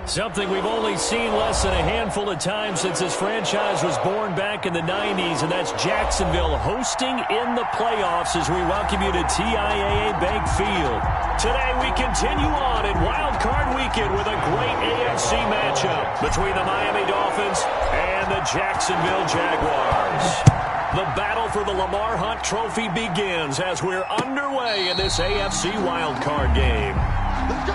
Something we've only seen less than a handful of times since this franchise was born back in the 90s, and that's Jacksonville hosting in the playoffs as we welcome you to TIAA Bank Field. Today we continue on in Wild Card Weekend with a great AFC matchup between the Miami Dolphins and the Jacksonville Jaguars. The battle for the Lamar Hunt Trophy begins as we're underway in this AFC Wild Card game. Let's go.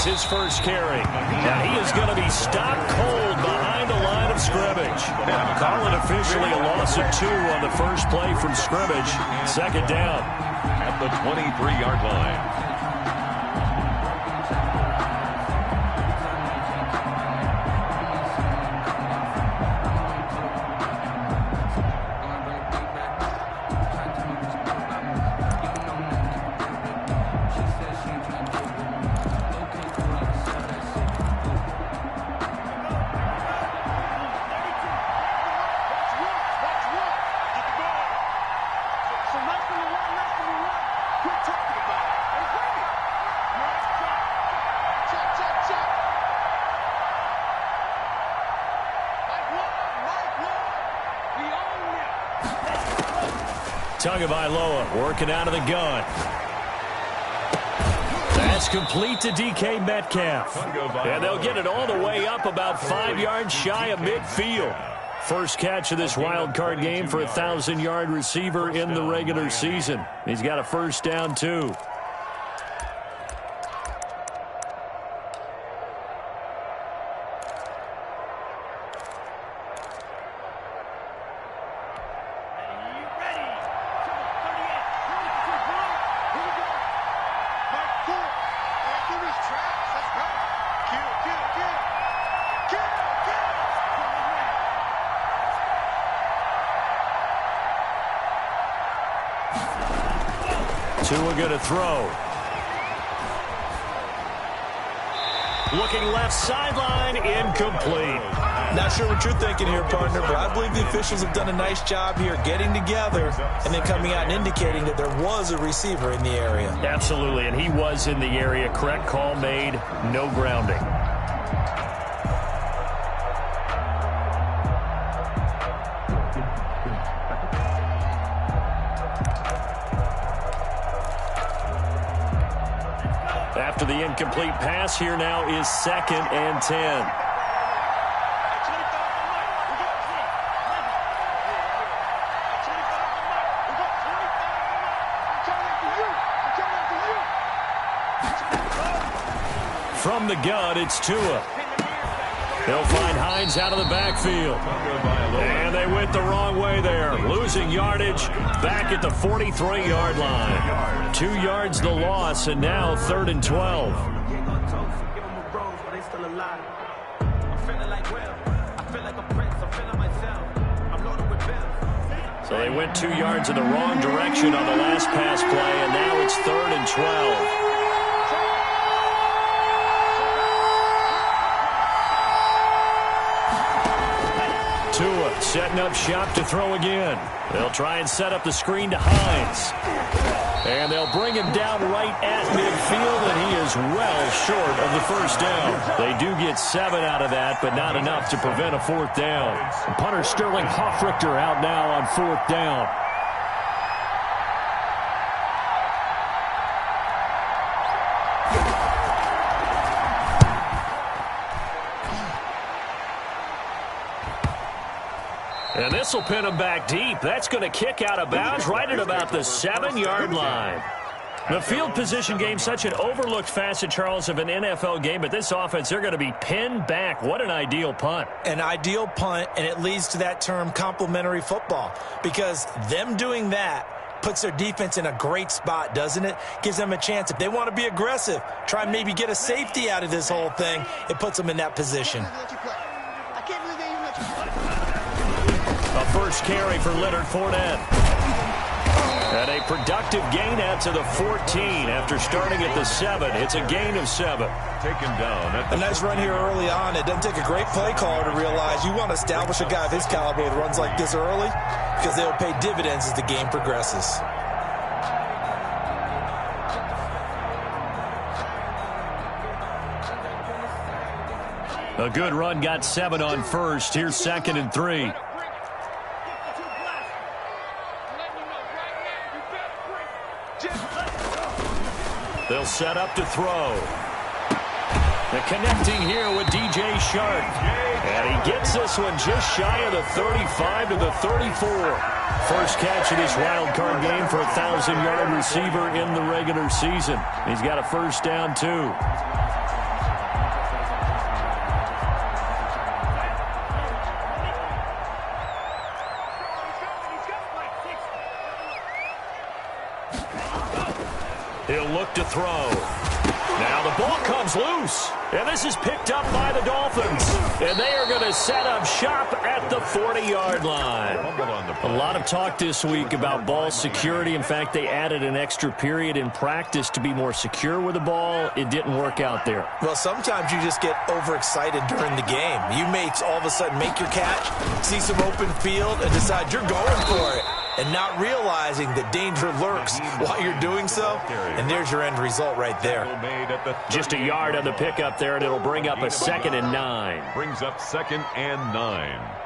His first carry. And he is going to be stopped cold behind the line of scrimmage. Call it officially a loss of 2 on the first play from scrimmage. Second down. At the 23-yard line. Tagovailoa working out of the gun. That's complete to DK Metcalf. And they'll get it all the way up about 5 yards shy of midfield. First catch of this wild card game for a 1,000-yard receiver in the regular season. He's got a first down, too. Tua going to throw. Looking left sideline, incomplete. Not sure what you're thinking here, partner, but I believe the officials have done a nice job here getting together and then coming out and indicating that there was a receiver in the area. Absolutely, and he was in the area. Correct call made, no grounding. After the incomplete pass, here now is 2nd and 10. From the gun, it's Tua. They'll find Hines out of the backfield. And they went the wrong way there. Losing yardage back at the 43-yard line. 2 yards the loss, and now 3rd and 12. So they went 2 yards in the wrong direction on the last pass play, and now it's 3rd and 12. Tua setting up shop to throw again. They'll try and set up the screen to Hines. And they'll bring him down right at midfield, and he is well short of the first down. They do get 7 out of that, but not enough to prevent a 4th down. Punter Sterling Hoffrichter out now on 4th down. And this will pin him back deep. That's going to kick out of bounds right at about the 7-yard line. The field position game, such an overlooked facet, Charles, of an NFL game, but this offense, they're going to be pinned back. What an ideal punt. An ideal punt, and it leads to that term complimentary football, because them doing that puts their defense in a great spot, doesn't it? Gives them a chance. If they want to be aggressive, try and maybe get a safety out of this whole thing, it puts them in that position. A first carry for Leonard Fournette. And a productive gain out to the 14 after starting at the 7. It's a gain of 7. Taken down. A nice run here early on. It doesn't take a great play caller to realize you want to establish a guy of his caliber with runs like this early because they'll pay dividends as the game progresses. A good run got 7 on first. Here's 2nd and 3. They'll set up to throw. The connecting here with DJ Shark. And he gets this one just shy of the 35 to the 34. First catch in this wild card game for a 1,000-yard receiver in the regular season. He's got a first down, too. He'll look to throw. Now the ball comes loose. And this is picked up by the Dolphins. And they are going to set up shop at the 40-yard line. A lot of talk this week about ball security. In fact, they added an extra period in practice to be more secure with the ball. It didn't work out there. Well, sometimes you just get overexcited during the game. You may all of a sudden make your catch, see some open field, and decide you're going for it, and not realizing that danger lurks while you're doing so. And there's your end result right there. Just a yard on the pickup there, and it'll bring up a 2nd and 9. Brings up 2nd and 9.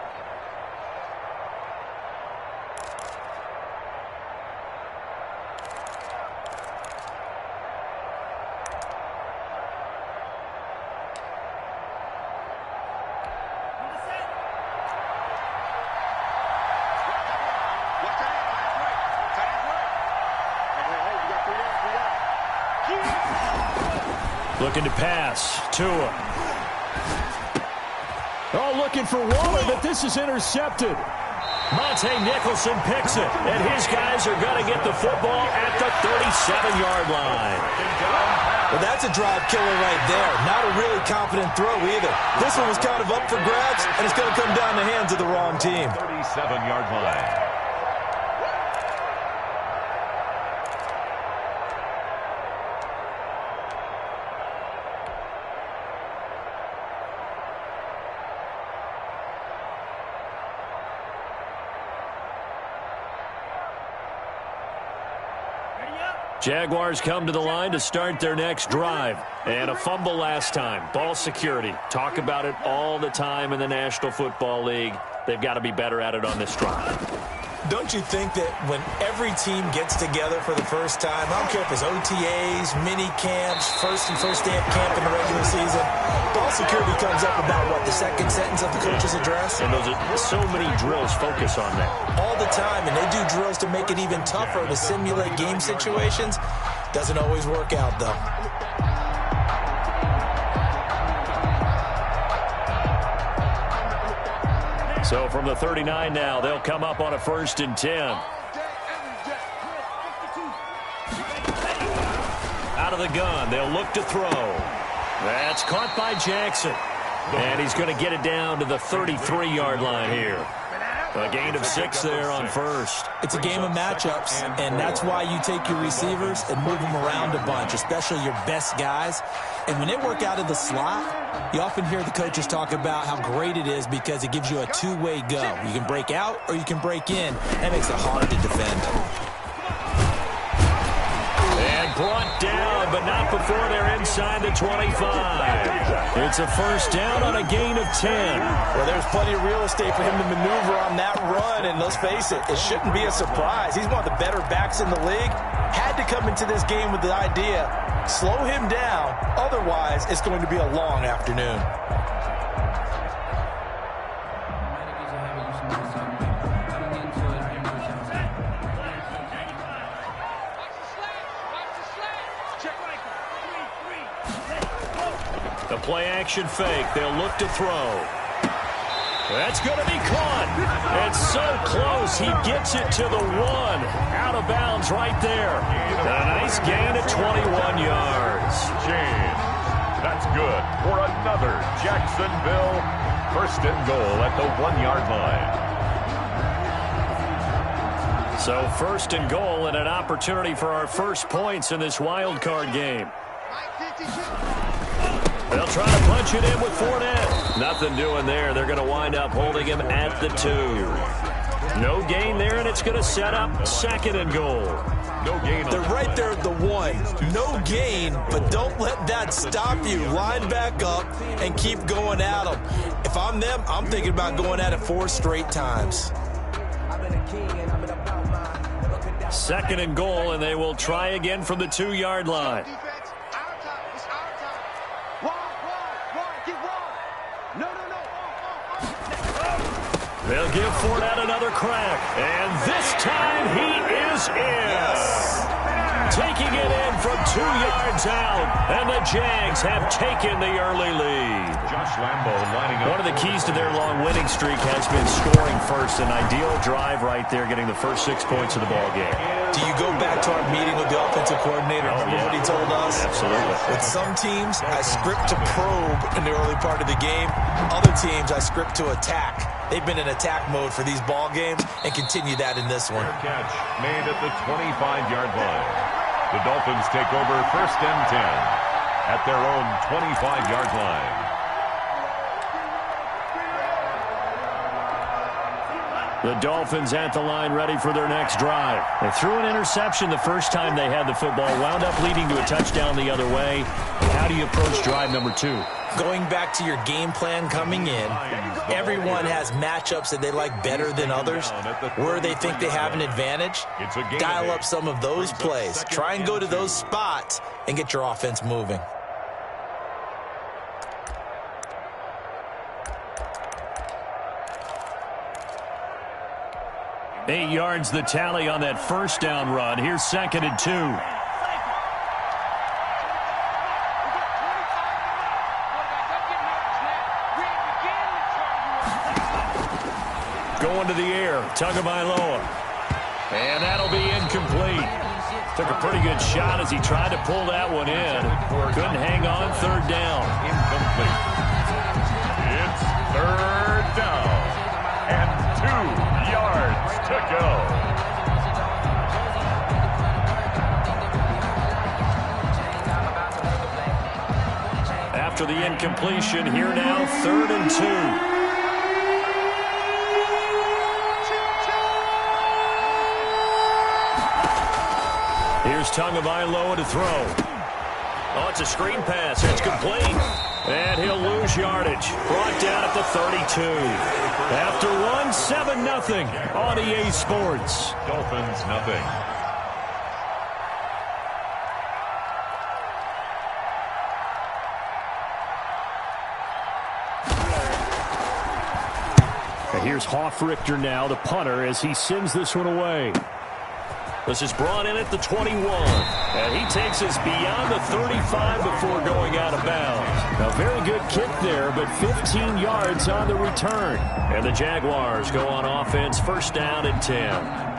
Looking to pass. Tua. Oh, looking for Waller, but this is intercepted. Monte Nicholson picks it, and his guys are going to get the football at the 37-yard line. Well, that's a drive killer right there. Not a really confident throw either. This one was kind of up for grabs, and it's going to come down the hands of the wrong team. 37-yard line. Jaguars come to the line to start their next drive. And a fumble last time. Ball security. Talk about it all the time in the National Football League. They've got to be better at it on this drive. Don't you think that when every team gets together for the first time, I don't care if it's OTAs, mini camps, first day of camp in the regular season, ball security comes up about, what, the second sentence of the coach's address? And those are so many drills focus on that. All the time, and they do drills to make it even tougher to simulate game situations. Doesn't always work out, though. So from the 39 now, they'll come up on a 1st and 10. Out of the gun, they'll look to throw. That's caught by Jackson. And he's going to get it down to the 33-yard line here. A gain of 6 there on first. It's a game of matchups, and that's why you take your receivers and move them around a bunch, especially your best guys. And when they work out of the slot, you often hear the coaches talk about how great it is because it gives you a two-way go. You can break out or you can break in. That makes it hard to defend. And brought down, but not before they're inside the 25. It's a first down on a gain of 10. Well, there's plenty of real estate for him to maneuver on that run, and let's face it, it shouldn't be a surprise. He's one of the better backs in the league. Had to come into this game with the idea, slow him down, otherwise it's going to be a long afternoon. The play action fake. They'll look to throw. That's going to be caught. It's so close. He gets it to the 1. Out of bounds right there. A nice gain of 21 yards. Change. That's good for another Jacksonville first and goal at the 1-yard line. So first and goal and an opportunity for our first points in this wild card game. They'll try to punch it in with Fournette. Nothing doing there. They're going to wind up holding him at the 2. No gain there, and it's going to set up second and goal. No gain. They're right there at the 1. No gain, but don't let that stop you. Line back up and keep going at them. If I'm them, I'm thinking about going at it 4 straight times. Second and goal, and they will try again from the 2-yard line. They'll give Fournette another crack. And this time he is in. Yes. Taking it in from 2 yards out. And the Jags have taken the early lead. Josh Lambo lining up. One of the keys to their long winning streak has been scoring first. An ideal drive right there, getting the first 6 points of the ball game. Do you go back to our meeting with the offensive coordinator? Remember what he told us? Absolutely. With some teams, I script to probe in the early part of the game. Other teams, I script to attack. They've been in attack mode for these ball games and continue that in this one. Catch made at the 25-yard line. The Dolphins take over first and 10 at their own 25-yard line. The Dolphins at the line, ready for their next drive. They threw an interception the first time they had the football, wound up leading to a touchdown the other way. How do you approach drive number 2? Going back to your game plan coming in, everyone has matchups that they like better than others, where they think they have an advantage. Dial up some of those plays. Try and go to those spots and get your offense moving. Eight yards the tally on that first down run. Here's second and 2. Going to the air. Tagovailoa. And that'll be incomplete. Took a pretty good shot as he tried to pull that one in. Couldn't hang on. Third down. Incomplete. It's third down. And 2 yards to go. After the incompletion, here now, third and 2. Here's Tagovailoa to throw. Oh, it's a screen pass. It's complete. And he'll lose yardage. Brought down at the 32. After one, 7-0 on EA Sports. Dolphins, nothing. And here's Hoff-Richter now, the punter, as he sends this one away. This is brought in at the 21. And he takes us beyond the 35 before going out of bounds. A very good kick there, but 15 yards on the return. And the Jaguars go on offense, first down and 10.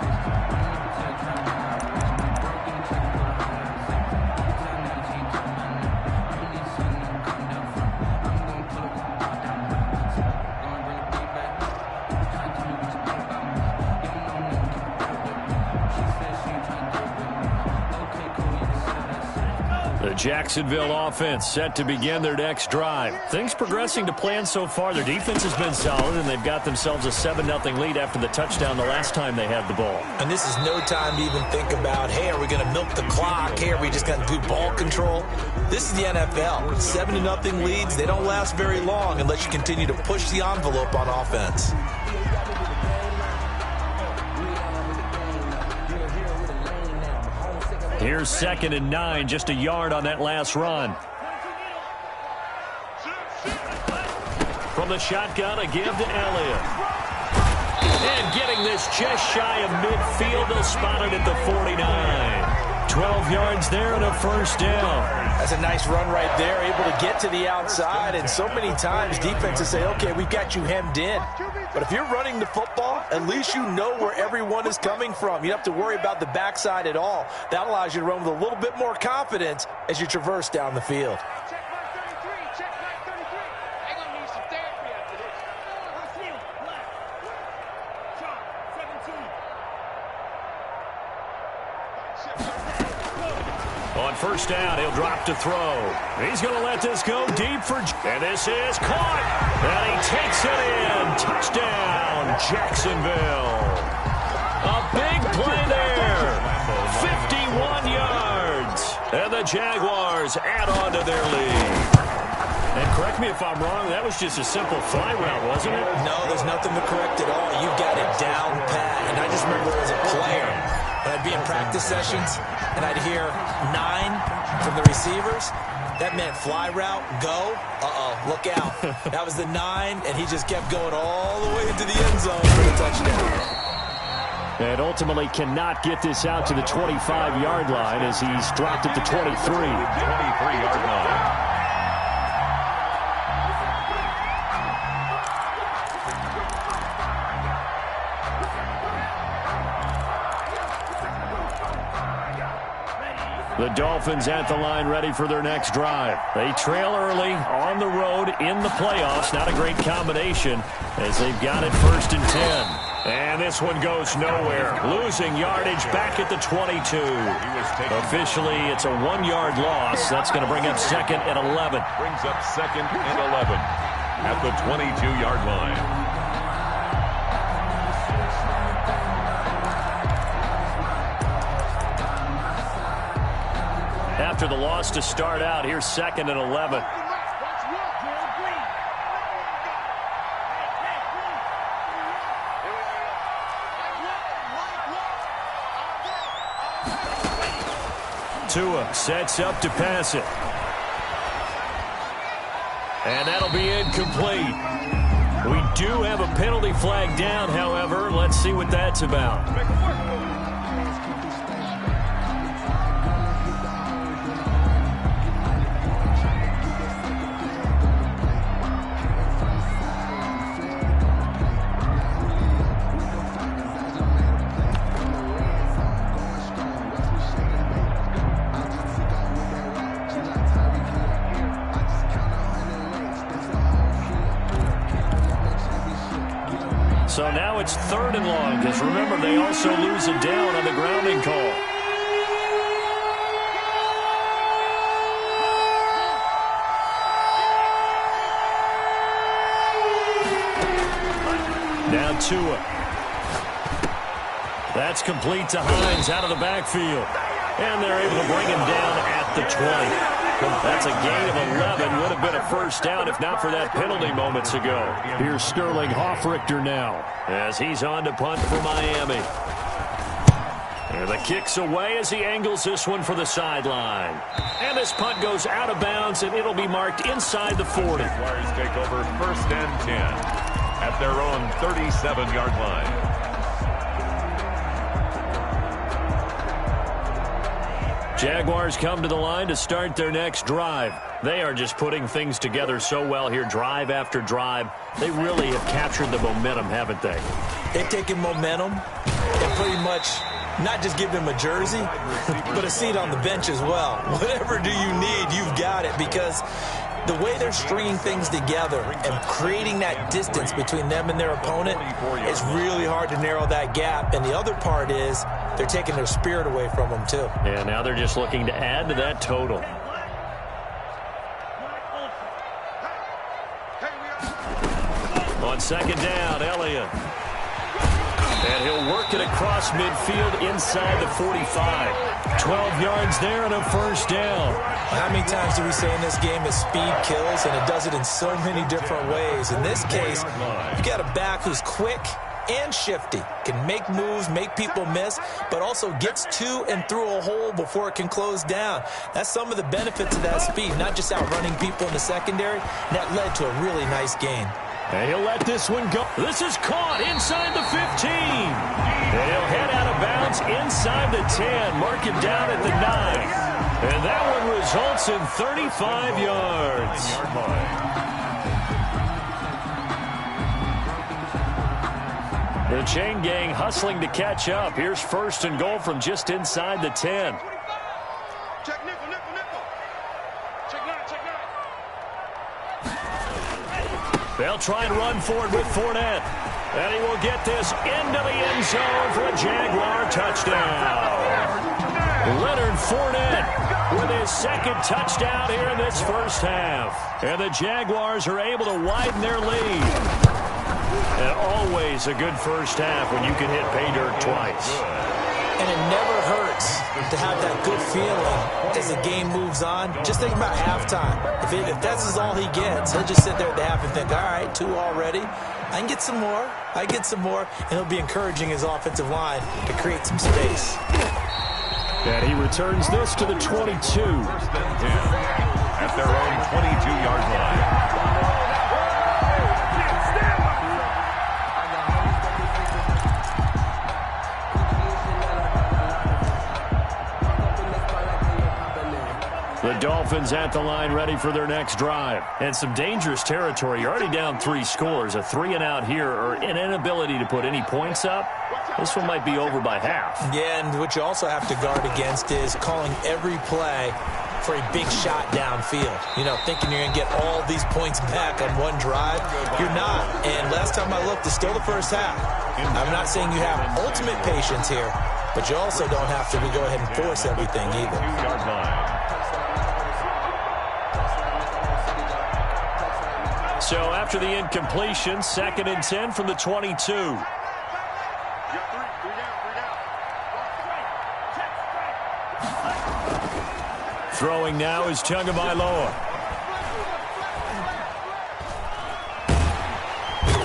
Jacksonville offense set to begin their next drive. Things progressing to plan so far. Their defense has been solid, and they've got themselves a 7-0 lead after the touchdown the last time they had the ball. And this is no time to even think about, hey, are we going to milk the clock? Hey, are we just going to do ball control? This is the NFL. 7-0 leads, they don't last very long unless you continue to push the envelope on offense. Here's second and 9, just a yard on that last run. From the shotgun, a give to Elliott. And getting this just shy of midfield, they'll spot it at the 49. 12 yards there and a first down. That's a nice run right there, able to get to the outside. And so many times defenses say, okay, we've got you hemmed in. But if you're running the football, at least you know where everyone is coming from. You don't have to worry about the backside at all. That allows you to run with a little bit more confidence as you traverse down the field. On first down, he'll drop to throw. He's going to let this go deep for... And this is caught. And he takes it in. Touchdown, Jacksonville. A big play there. 51 yards. And the Jaguars add on to their lead. And correct me if I'm wrong, that was just a simple fly route, wasn't it? No, there's nothing to correct at all. You've got it down pat. And I just remember as a player, when I'd be in practice sessions, and I'd hear 9 from the receivers. That meant fly route, go. Look out. That was the 9, and he just kept going all the way into the end zone for the touchdown. And ultimately cannot get this out to the 25-yard line as he's dropped at the 23. 23-yard line. The Dolphins at the line ready for their next drive. They trail early on the road in the playoffs. Not a great combination as they've got it 1st and 10. And this one goes nowhere. Losing yardage back at the 22. Officially, it's a 1-yard loss. That's going to bring up 2nd and 11. Brings up 2nd and 11 at the 22-yard line. After the loss to start out, here's 2nd and 11. Tua sets up to pass it. And that'll be incomplete. We do have a penalty flag down, however. Let's see what that's about. So now it's 3rd and long, because remember, they also lose a down on the grounding call. Now Tua. That's complete to Hines out of the backfield. And they're able to bring him down at the 20. That's a gain of 11. Would have been a first down if not for that penalty moments ago. Here's Sterling Hoffrichter now as he's on to punt for Miami. And the kick's away as he angles this one for the sideline. And this punt goes out of bounds, and it'll be marked inside the 40. Jaguars take over 1st and 10 at their own 37-yard line. Jaguars come to the line to start their next drive. They are just putting things together so well here, drive after drive. They really have captured the momentum, haven't they? They've taken momentum and pretty much not just give him a jersey, but a seat on the bench as well. Whatever do you need, you've got it, because the way they're stringing things together and creating that distance between them and their opponent is really hard to narrow that gap. And the other part is they're taking their spirit away from them, too. Yeah, now they're just looking to add to that total. On 2nd down, Elliott. And he'll work it across midfield inside the 45. 12 yards there and a first down. How many times do we say in this game that speed kills, and it does it in so many different ways? In this case, you got a back who's quick and shifty, can make moves, make people miss, but also gets to and through a hole before it can close down. That's some of the benefits of that speed, not just outrunning people in the secondary. And that led to a really nice gain. And he'll let this one go. This is caught inside the 15. And he'll head out of bounds inside the 10. Mark him down at the 9. And that one results in 35 yards. The chain gang hustling to catch up. Here's first and goal from just inside the 10. Check nickel, nickel, nickel. Check nine, check nine. They'll try and run for it with Fournette. And he will get this into the end zone for a Jaguar touchdown. Leonard Fournette with his second touchdown here in this first half. And the Jaguars are able to widen their lead. And always a good first half when you can hit pay dirt twice. And it never hurts to have that good feeling as the game moves on. Just think about halftime. If that's all he gets, he'll just sit there at the half and think, all right, 2 already. I can get some more. I get some more. And he'll be encouraging his offensive line to create some space. And he returns this to the 22. First and 10 at their own 22-yard line. The Dolphins at the line ready for their next drive. And some dangerous territory. You're already down 3 scores. A 3-and-out here or an inability to put any points up. This one might be over by half. Yeah, and what you also have to guard against is calling every play for a big shot downfield. You know, thinking you're going to get all these points back on one drive. You're not. And last time I looked, it's still the first half. I'm not saying you have ultimate patience here, but you also don't have to go ahead and force everything either. 2-yard line. So after the incompletion, 2nd and 10 from the 22. Throwing now is Tagovailoa.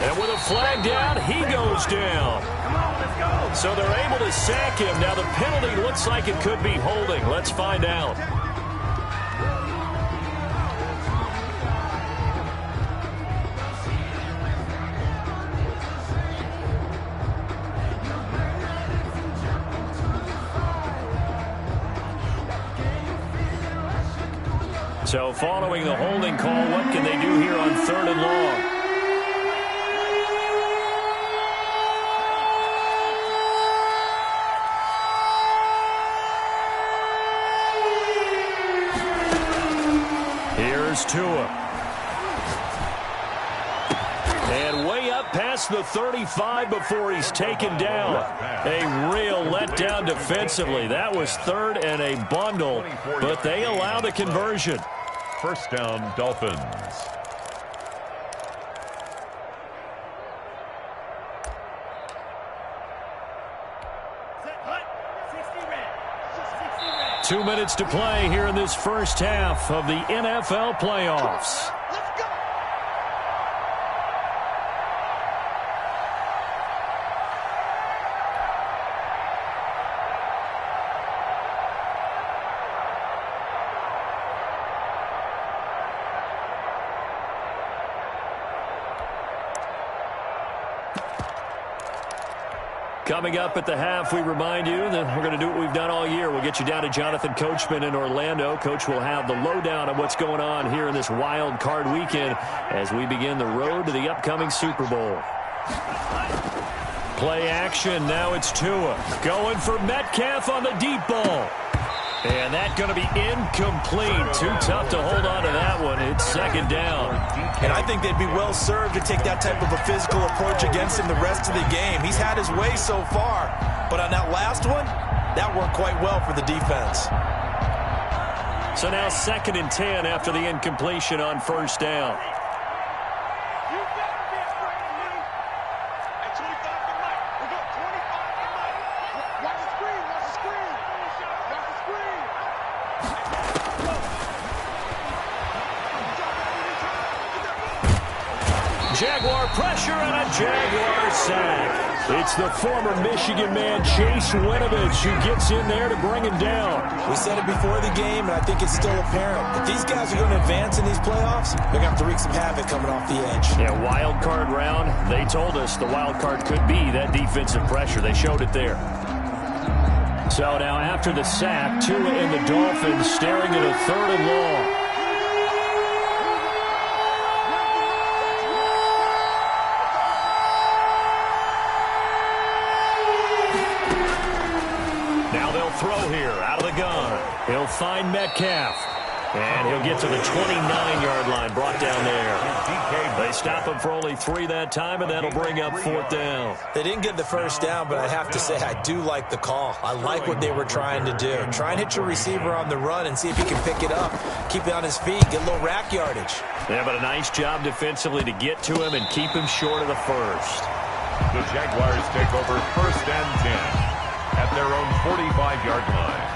And with a flag down, he goes down. So they're able to sack him. Now the penalty looks like it could be holding. Let's find out. So following the holding call, what can they do here on 3rd and long? Here's Tua. And way up past the 35 before he's taken down. A real letdown defensively. That was 3rd and a bundle, but they allow the conversion. First down, Dolphins. Two minutes to play here in this first half of the NFL playoffs. Coming up at the half, we remind you that we're going to do what we've done all year. We'll get you down to Jonathan Coachman in Orlando. Coach will have the lowdown on what's going on here in this wild card weekend as we begin the road to the upcoming Super Bowl. Play action. Now it's Tua going for Metcalf on the deep ball. And that's going to be incomplete. Too tough to hold on to that one. It's 2nd down. And I think they'd be well served to take that type of a physical approach against him the rest of the game. He's had his way so far. But on that last one, that worked quite well for the defense. So now 2nd and 10 after the incompletion on 1st down. Jaguar pressure and a Jaguar sack. It's the former Michigan man, Chase Winovich, who gets in there to bring him down. We said it before the game, and I think it's still apparent. If these guys are going to advance in these playoffs, they're going to have to wreak some havoc coming off the edge. Yeah, wild card round. They told us the wild card could be that defensive pressure. They showed it there. So now after the sack, Tua and the Dolphins staring at a 3rd and long. Throw here out of the gun. He'll find Metcalf. And he'll get to the 29-yard line, brought down there. They stop him for only 3 that time, and that'll bring up 4th down. They didn't get the first down, but I have to say I do like the call. I like what they were trying to do. Try and hit your receiver on the run and see if he can pick it up. Keep it on his feet, get a little rack yardage. Yeah, but a nice job defensively to get to him and keep him short of the first. The Jaguars take over 1st and 10. At their own 45-yard line.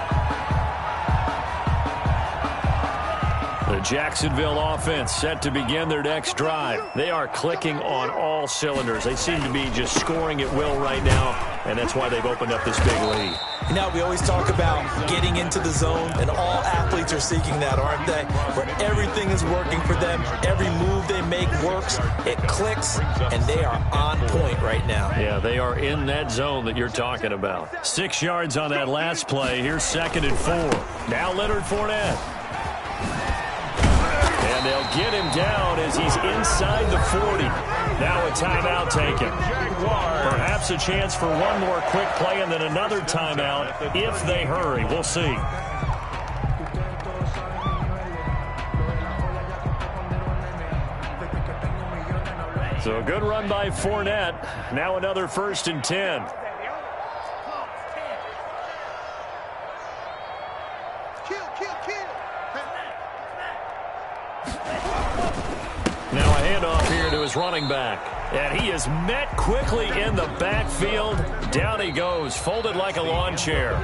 The Jacksonville offense set to begin their next drive. They are clicking on all cylinders. They seem to be just scoring at will right now, and that's why they've opened up this big lead. You know, we always talk about getting into the zone, and all athletes are seeking that, aren't they? Where everything is working for them, every move they make works, it clicks, and they are on point right now. Yeah, they are in that zone that you're talking about. 6 yards on that last play. Here's 2nd and 4. Now Leonard Fournette. And they'll get him down as he's inside the 40. Now a timeout taken. Perhaps a chance for one more quick play and then another timeout if they hurry. We'll see. So a good run by Fournette. Now another 1st and 10. Now a handoff here to his running back. And he is met quickly in the backfield. Down he goes, folded like a lawn chair.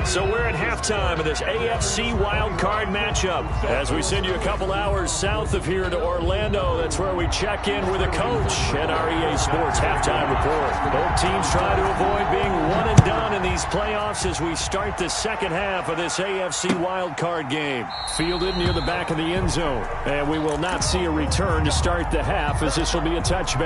So we're at halftime of this AFC wildcard matchup. As we send you a couple hours south of here to Orlando, that's where we check in with a coach at our EA Sports halftime report. Both teams try to avoid being one and done in these playoffs as we start the second half of this AFC wildcard game. Fielded near the back of the end zone. And we will not see a return to start the half as this will be a touchback.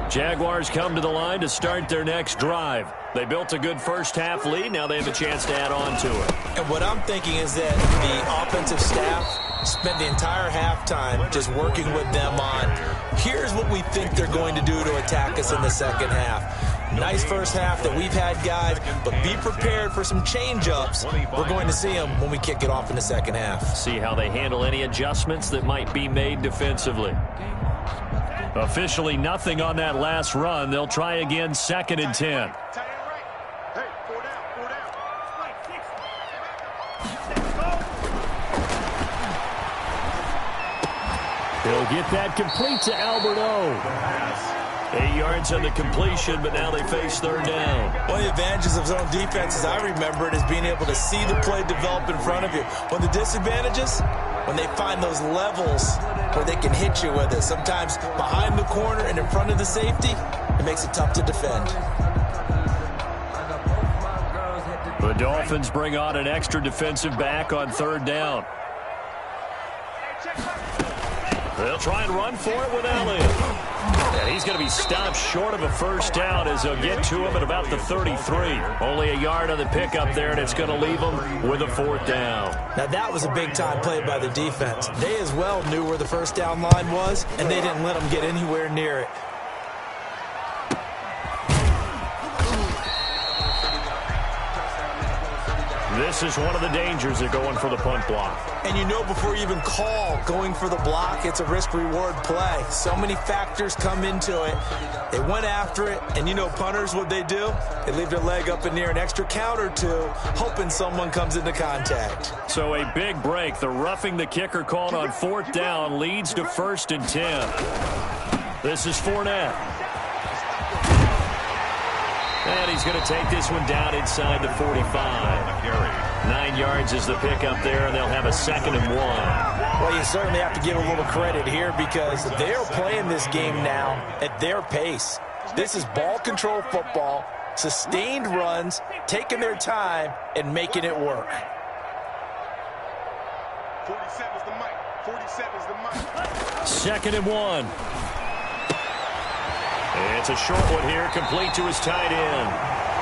Jaguars come to the line to start their next drive. They built a good first half lead. Now they have a chance to add on to it. And what I'm thinking is that the offensive staff spent the entire halftime just working with them on, here's what we think they're going to do to attack us in the second half. Nice first half that we've had, guys, but be prepared for some change-ups. We're going to see them when we kick it off in the second half. See how they handle any adjustments that might be made defensively. Officially nothing on that last run. They'll try again, 2nd and 10. He'll get that complete to Albert O. 8 yards on the completion, but now they face 3rd down. One of the advantages of zone defense, as I remember it, is being able to see the play develop in front of you. One of the disadvantages, when they find those levels where they can hit you with it. Sometimes behind the corner and in front of the safety, it makes it tough to defend. The Dolphins bring on an extra defensive back on 3rd down. They'll try and run for it with Elliott. And he's going to be stopped short of a first down as they'll get to him at about the 33. Only a yard on the pickup there, and it's going to leave him with a 4th down. Now, that was a big-time play by the defense. They as well knew where the first down line was, and they didn't let them get anywhere near it. This is one of the dangers of going for the punt block. And you know before you even call going for the block, it's a risk-reward play. So many factors come into it. They went after it, and you know punters, what they do? They leave their leg up in the air an extra count or two, hoping someone comes into contact. So a big break. The roughing the kicker called on 4th down leads to 1st and 10. This is Fournette. And he's going to take this one down inside the 45. 9 yards is the pickup there, and they'll have a 2nd and 1. Well, you certainly have to give a little credit here because they're playing this game now at their pace. This is ball control football, sustained runs, taking their time, and making it work. 47 is the mic. 47 is the mic. 2nd and 1. It's a short one here, complete to his tight end.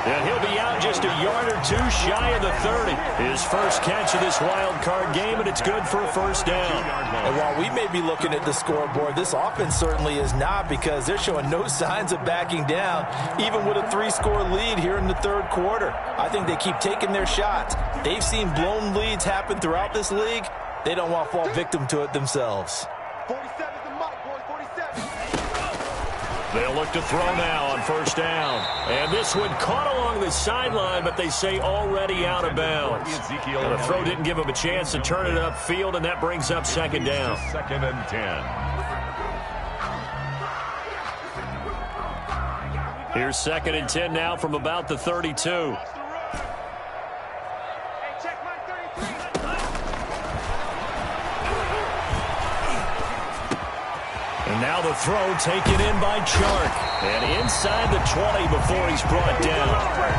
And he'll be out just a yard or two shy of the 30. His first catch of this wild card game, and it's good for a 1st down. And while we may be looking at the scoreboard, this offense certainly is not because they're showing no signs of backing down, even with a 3-score lead here in the 3rd quarter. I think they keep taking their shots. They've seen blown leads happen throughout this league. They don't want to fall victim to it themselves. 47 is the mic, boys. 47. They'll look to throw now on 1st down. And this one caught along the sideline, but they say already out of bounds. And the throw didn't give him a chance to turn it upfield, and that brings up 2nd down. 2nd and 10. Here's 2nd and 10 now from about the 32. And now the throw taken in by Chark. And inside the 20 before he's brought down.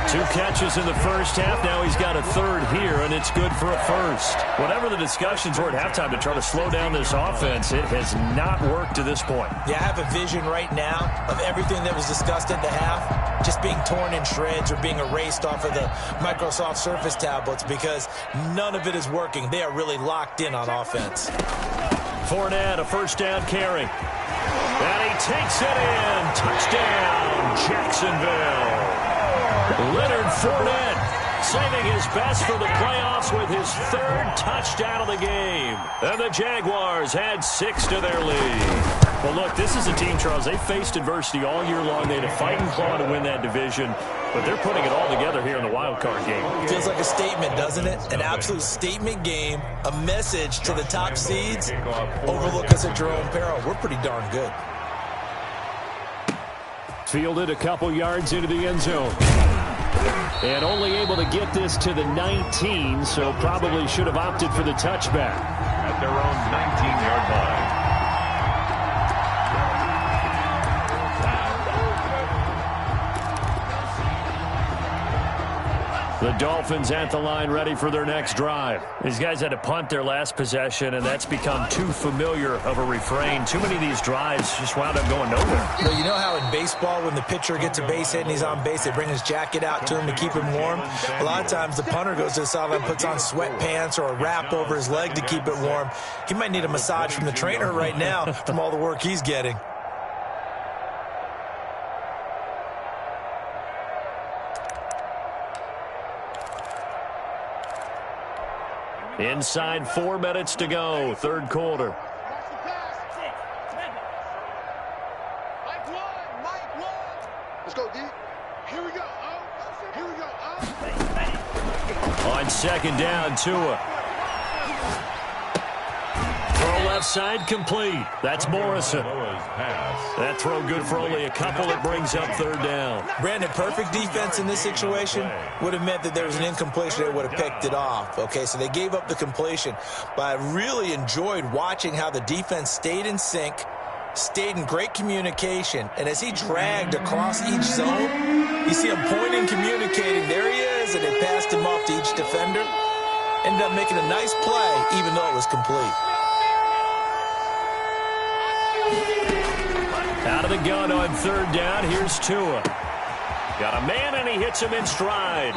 2 catches in the first half. Now he's got a 3rd here, and it's good for a 1st. Whatever the discussions were at halftime to try to slow down this offense, it has not worked to this point. Yeah, I have a vision right now of everything that was discussed at the half just being torn in shreds or being erased off of the Microsoft Surface tablets because none of it is working. They are really locked in on offense. Fournette, a 1st down carry. And he takes it in. Touchdown, Jacksonville. Leonard Fournette saving his best for the playoffs with his 3rd touchdown of the game. And the Jaguars add 6 to their lead. Well, look, this is a team, Charles, they faced adversity all year long. They had to fight and claw to win that division, but they're putting it all together here in the wild card game. Feels like a statement, doesn't it? An absolute statement game, a message to the top seeds. Overlook us at your own peril. We're pretty darn good. Fielded a couple yards into the end zone. And only able to get this to the 19, so probably should have opted for the touchback. At their own 19-yard line. The Dolphins at the line ready for their next drive. These guys had to punt their last possession, and that's become too familiar of a refrain. Too many of these drives just wound up going nowhere. Well, you know how in baseball when the pitcher gets a base hit and he's on base, they bring his jacket out to him to keep him warm? A lot of times the punter goes to the sideline, puts on sweatpants or a wrap over his leg to keep it warm. He might need a massage from the trainer right now from all the work he's getting. Inside 4 minutes to go, 3rd quarter. Mike 1, Mike 1. Let's go, D. Here we go. Here we go. On 2nd down, Tua. Throw left side complete. That's Morrison. That throw good for only a couple. It brings up 3rd down. Brandon, perfect defense in this situation would have meant that there was an incompletion. They would have picked it off. Okay, so they gave up the completion. But I really enjoyed watching how the defense stayed in sync, stayed in great communication. And as he dragged across each zone, you see him pointing, communicating. There he is, and they passed him off to each defender. Ended up making a nice play, even though it was complete. Out of the gun on 3rd down. Here's Tua. Got a man, and he hits him in stride.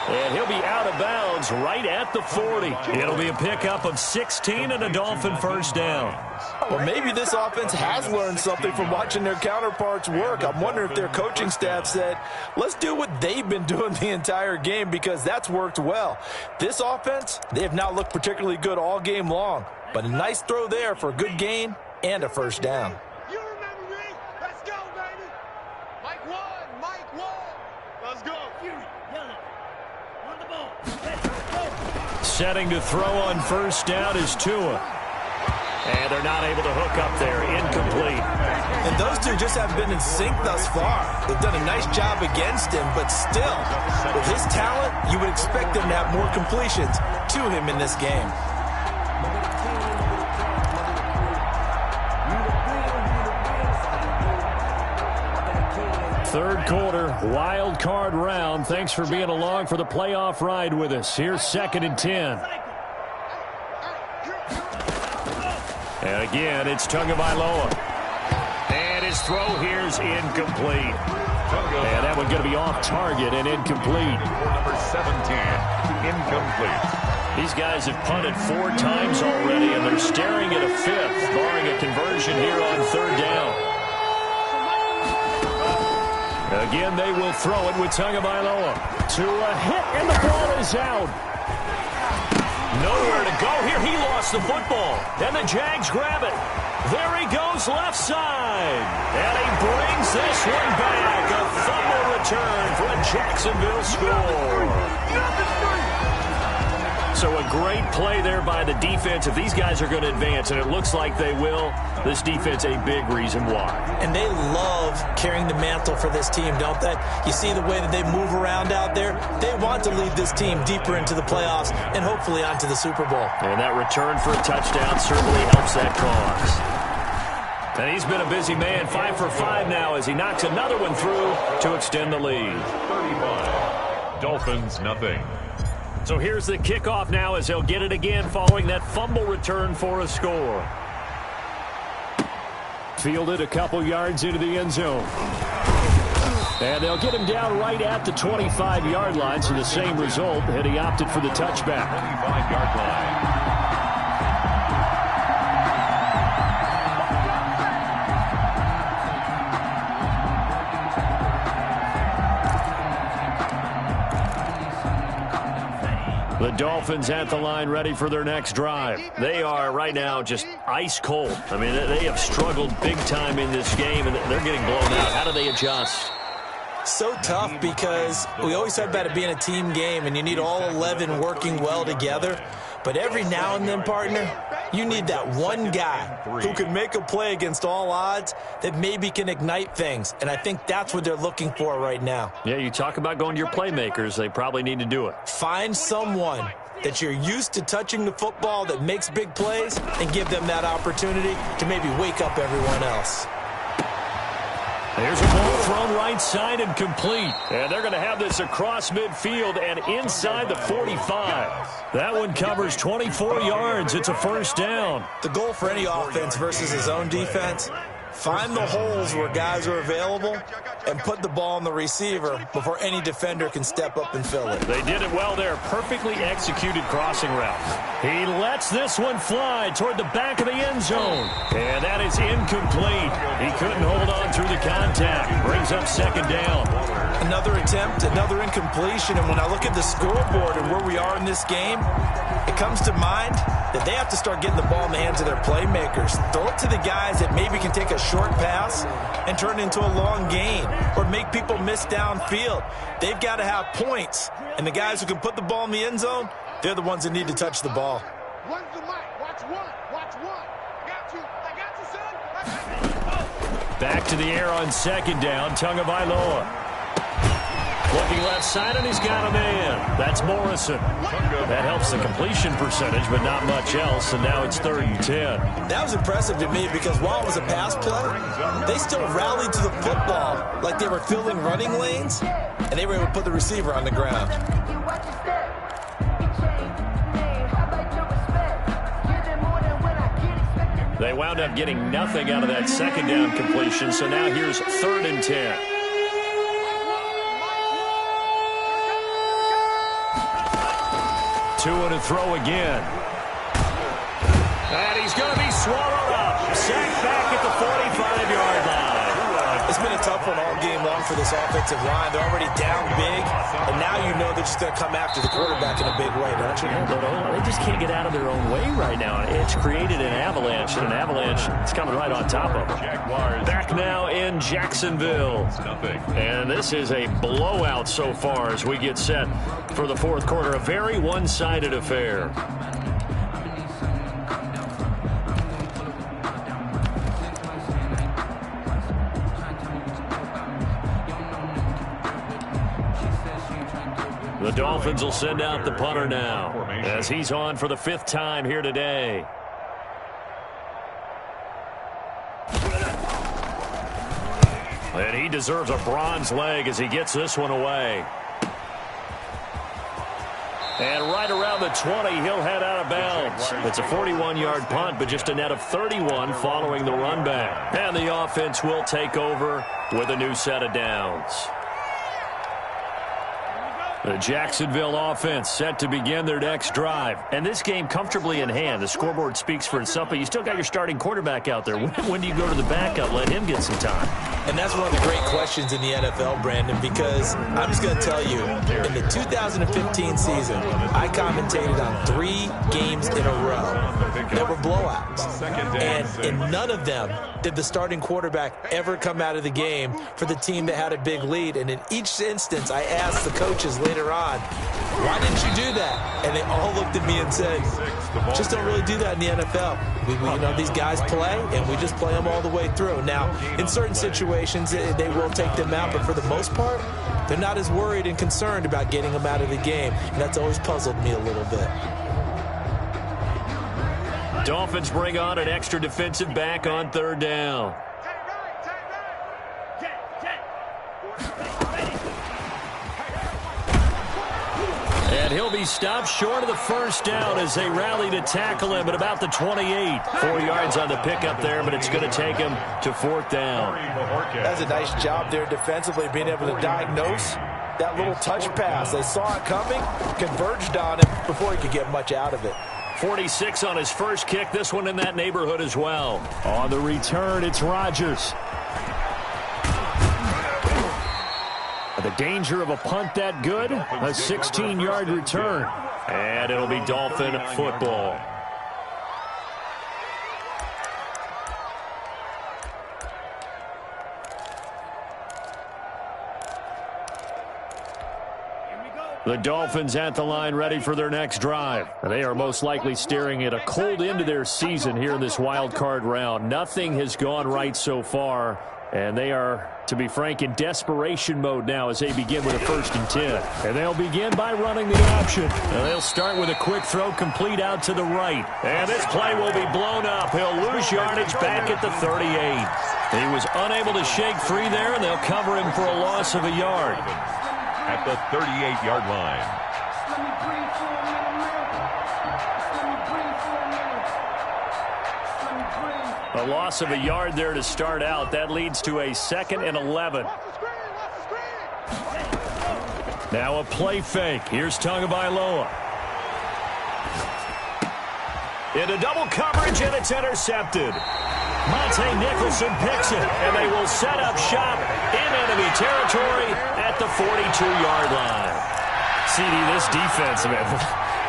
And he'll be out of bounds right at the 40. It'll be a pickup of 16 and a Dolphin 1st down. Well, maybe this offense has learned something from watching their counterparts work. I'm wondering if their coaching staff said, let's do what they've been doing the entire game because that's worked well. This offense, they have not looked particularly good all game long. But a nice throw there for a good gain and a 1st down. You remember me? Let's go, baby. Mike 1, Mike 1. Let's go. On the ball. Setting to throw on 1st down is Tua. And they're not able to hook up there. Incomplete. And those two just haven't been in sync thus far. They've done a nice job against him, but still, with his talent, you would expect them to have more completions to him in this game. Third quarter, wild card round. Thanks for being along for the playoff ride with us. Here's 2nd and 10. And again, it's Tagovailoa. And his throw here's incomplete. And that one going to be off target and incomplete. Number 17, incomplete. These guys have punted 4 times already, and they're staring at a 5th, barring a conversion here on 3rd down. Again, they will throw it with Tagovailoa. To a hit, and the ball is out. Nowhere to go here. He lost the football. And the Jags grab it. There he goes left side. And he brings this one back. A fumble return for a Jacksonville score. So a great play there by the defense. If these guys are going to advance, and it looks like they will, this defense a big reason why. And they love carrying the mantle for this team, don't they? You see the way that they move around out there? They want to lead this team deeper into the playoffs and hopefully onto the Super Bowl. And that return for a touchdown certainly helps that cause. And he's been a busy man, 5 for 5 now as he knocks another one through to extend the lead. 35. Dolphins, nothing. So here's the kickoff now as they'll get it again following that fumble return for a score. Fielded a couple yards into the end zone. And they'll get him down right at the 25-yard line, so the same result, and he opted for the touchback. 25-yard line. The Dolphins at the line ready for their next drive. They are right now just ice cold. I mean, they have struggled big time in this game, and they're getting blown out. How do they adjust? So tough because we always talk about it being a team game, and you need all 11 working well together. But every now and then, partner, you need that one guy who can make a play against all odds that maybe can ignite things. And I think that's what they're looking for right now. Yeah, you talk about going to your playmakers. They probably need to do it. Find someone that you're used to touching the football that makes big plays and give them that opportunity to maybe wake up everyone else. There's a ball thrown right side and complete. And they're going to have this across midfield and inside the 45. That one covers 24 yards. It's a first down. The goal for any offense versus his own defense, find the holes where guys are available and put the ball on the receiver before any defender can step up and fill it. They did it well there. Perfectly executed crossing route. He lets this one fly toward the back of the end zone. And that is incomplete. He couldn't hold on through the contact. Brings up 2nd down. Another attempt, another incompletion. And when I look at the scoreboard and where we are in this game, it comes to mind that they have to start getting the ball in the hands of their playmakers. Throw it to the guys that maybe can take a short pass and turn it into a long gain or make people miss downfield. They've got to have points. And the guys who can put the ball in the end zone, they're the ones that need to touch the ball. One's the mic. Watch one. Watch one. I got you, son. Back to the air on 2nd down. Tagovailoa. Looking left side, and he's got a man. That's Morrison. That helps the completion percentage, but not much else, and now it's 3rd and 10. That was impressive to me because while it was a pass play, they still rallied to the football like they were filling running lanes, and they were able to put the receiver on the ground. They wound up getting nothing out of that 2nd down completion, so now here's 3rd and 10. Two and a throw again. And he's going to be swallowed up. Sacked back at the 45-yard line. It's been a tough one all game long for this offensive line. They're already down big, and now you know they're just going to come after the quarterback in a big way, don't you? Yeah, but they just can't get out of their own way right now. It's created an avalanche, and an avalanche is coming right on top of them. Back now in Jacksonville. And this is a blowout so far as we get set for the 4th quarter. A very one-sided affair. Dolphins will send out the punter now as he's on for the 5th time here today. And he deserves a bronze leg as he gets this one away. And right around the 20, he'll head out of bounds. It's a 41-yard punt, but just a net of 31 following the run back. And the offense will take over with a new set of downs. The Jacksonville offense set to begin their next drive. And this game comfortably in hand. The scoreboard speaks for itself, but you still got your starting quarterback out there. When do you go to the backup? Let him get some time. And that's one of the great questions in the NFL, Brandon, because I'm just going to tell you, in the 2015 season, I commentated on 3 games in a row that were blowouts. And in none of them did the starting quarterback ever come out of the game for the team that had a big lead. And in each instance, I asked the coaches later on, why didn't you do that? And they all looked at me and said, just don't really do that in the NFL. You know, these guys play, and we just play them all the way through. Now, in certain situations, they will take them out, but for the most part, they're not as worried and concerned about getting them out of the game. And that's always puzzled me a little bit. Dolphins bring on an extra defensive back on 3rd down. And he'll be stopped short of the 1st down as they rally to tackle him at about the 28. 4 yards on the pickup there, but it's going to take him to 4th down. That's a nice job there defensively, being able to diagnose that little touch pass. They saw it coming, converged on him before he could get much out of it. 46 on his first kick. This one in that neighborhood as well. On the return, it's Rodgers. The danger of a punt that good, a 16-yard return. And it'll be Dolphin football. The Dolphins at the line ready for their next drive. They are most likely staring at a cold end to their season here in this wild card round. Nothing has gone right so far, and they are, to be frank, in desperation mode now as they begin with a 1st and 10. And they'll begin by running the option. And they'll start with a quick throw complete out to the right. And this play will be blown up. He'll lose yardage back at the 38. He was unable to shake free there, and they'll cover him for a loss of a yard. At the 38-yard line. A loss of a yard there to start out. That leads to a 2nd and 11. Now a play fake. Here's Tagovailoa. Into double coverage, and it's intercepted. Monte Nicholson picks it, and they will set up shop in enemy territory at the 42-yard line. CD, this defense, man,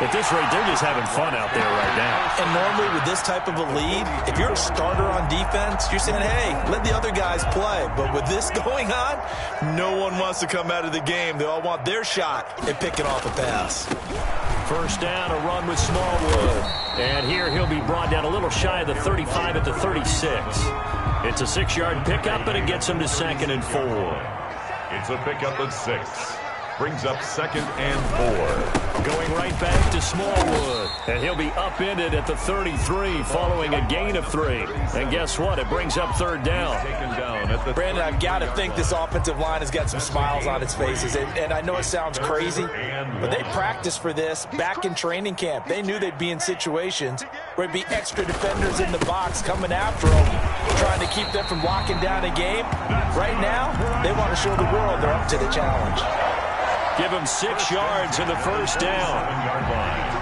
at this rate, they're just having fun out there right now. And normally with this type of a lead, if you're a starter on defense, you're saying, hey, let the other guys play. But with this going on, no one wants to come out of the game. They all want their shot at picking off a pass. 1st down, a run with Smallwood. And here he'll be brought down a little shy of the 35 at the 36. It's a 6-yard pickup, and it gets him to 2nd and 4. It's a pickup at 6. Brings up 2nd and 4. Going right back to Smallwood. And he'll be upended at the 33 following a gain of 3. And guess what? It brings up 3rd down. Taken down at the Brandon, I've got to think this offensive line has got some smiles on its faces. And I know it sounds crazy, but they practiced for this back in training camp. They knew they'd be in situations where there'd be extra defenders in the box coming after them, trying to keep them from locking down a game. Right now, they want to show the world they're up to the challenge. Give him 6 yards in the 1st down. 7-yard line.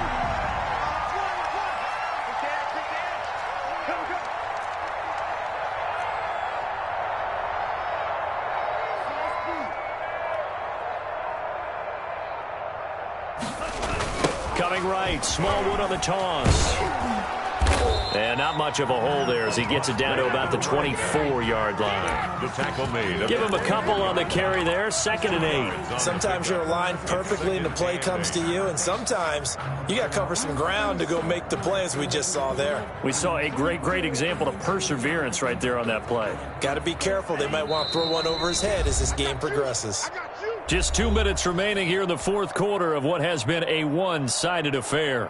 Coming right, Smallwood on the toss. And not much of a hole there as he gets it down to about the 24-yard line. The tackle made. Give him a couple on the carry there, 2nd and 8. Sometimes you're aligned perfectly and the play comes to you, and sometimes you got to cover some ground to go make the play, as we just saw there. We saw a great example of perseverance right there on that play. Got to be careful. They might want to throw one over his head as this game progresses. I got you. Just 2 minutes remaining here in the fourth quarter of what has been a one-sided affair.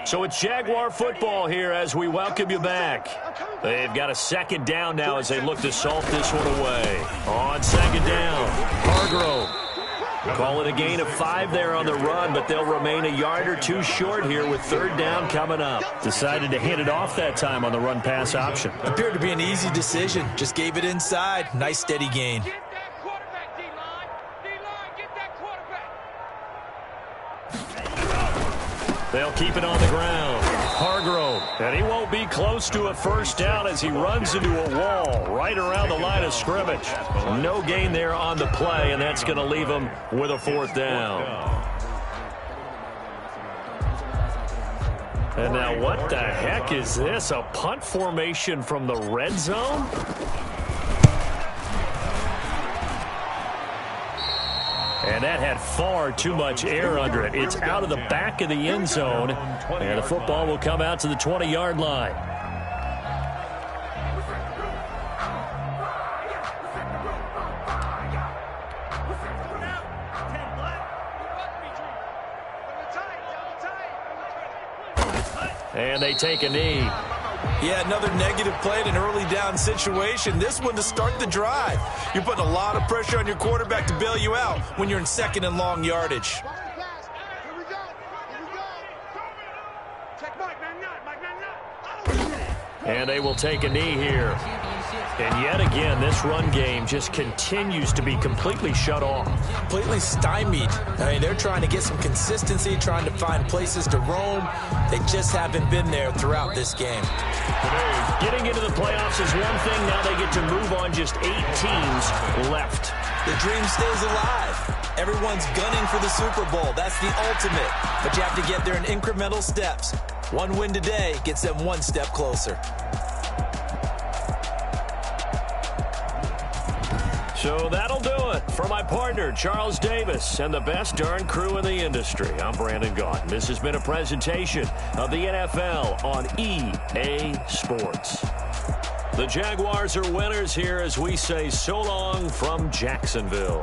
So it's Jaguar football here as we welcome you back. They've got a second down now as they look to salt this one away. On second down, Hargrove. Call it a gain of 5 there on the run, but they'll remain a yard or two short here with third down coming up. Decided to hand it off that time on the run-pass option. Appeared to be an easy decision. Just gave it inside. Nice steady gain. Get that quarterback, D-line. D-line, get that quarterback. They'll keep it on the ground. Hargrove, and he won't be close to a first down as he runs into a wall right around the line of scrimmage. No gain there on the play, and that's going to leave him with a fourth down. And now what the heck is this? A punt formation from the red zone? And that had far too much air under it. It's out of the back of the end zone, and the football will come out to the 20-yard line. And they take a knee. Yeah, another negative play in an early down situation. This one to start the drive. You're putting a lot of pressure on your quarterback to bail you out when you're in second and long yardage. Here we go. Here we go. Check Mike, man, And they will take a knee here. And yet again, this run game just continues to be completely shut off. Completely stymied. I mean, they're trying to get some consistency, trying to find places to roam. They just haven't been there throughout this game. Getting into the playoffs is one thing. Now they get to move on just 8 teams left. The dream stays alive. Everyone's gunning for the Super Bowl. That's the ultimate. But you have to get there in incremental steps. One win today gets them one step closer. So that'll do it for my partner, Charles Davis, and the best darn crew in the industry. I'm Brandon Gaudin. This has been a presentation of the NFL on EA Sports. The Jaguars are winners here as we say so long from Jacksonville.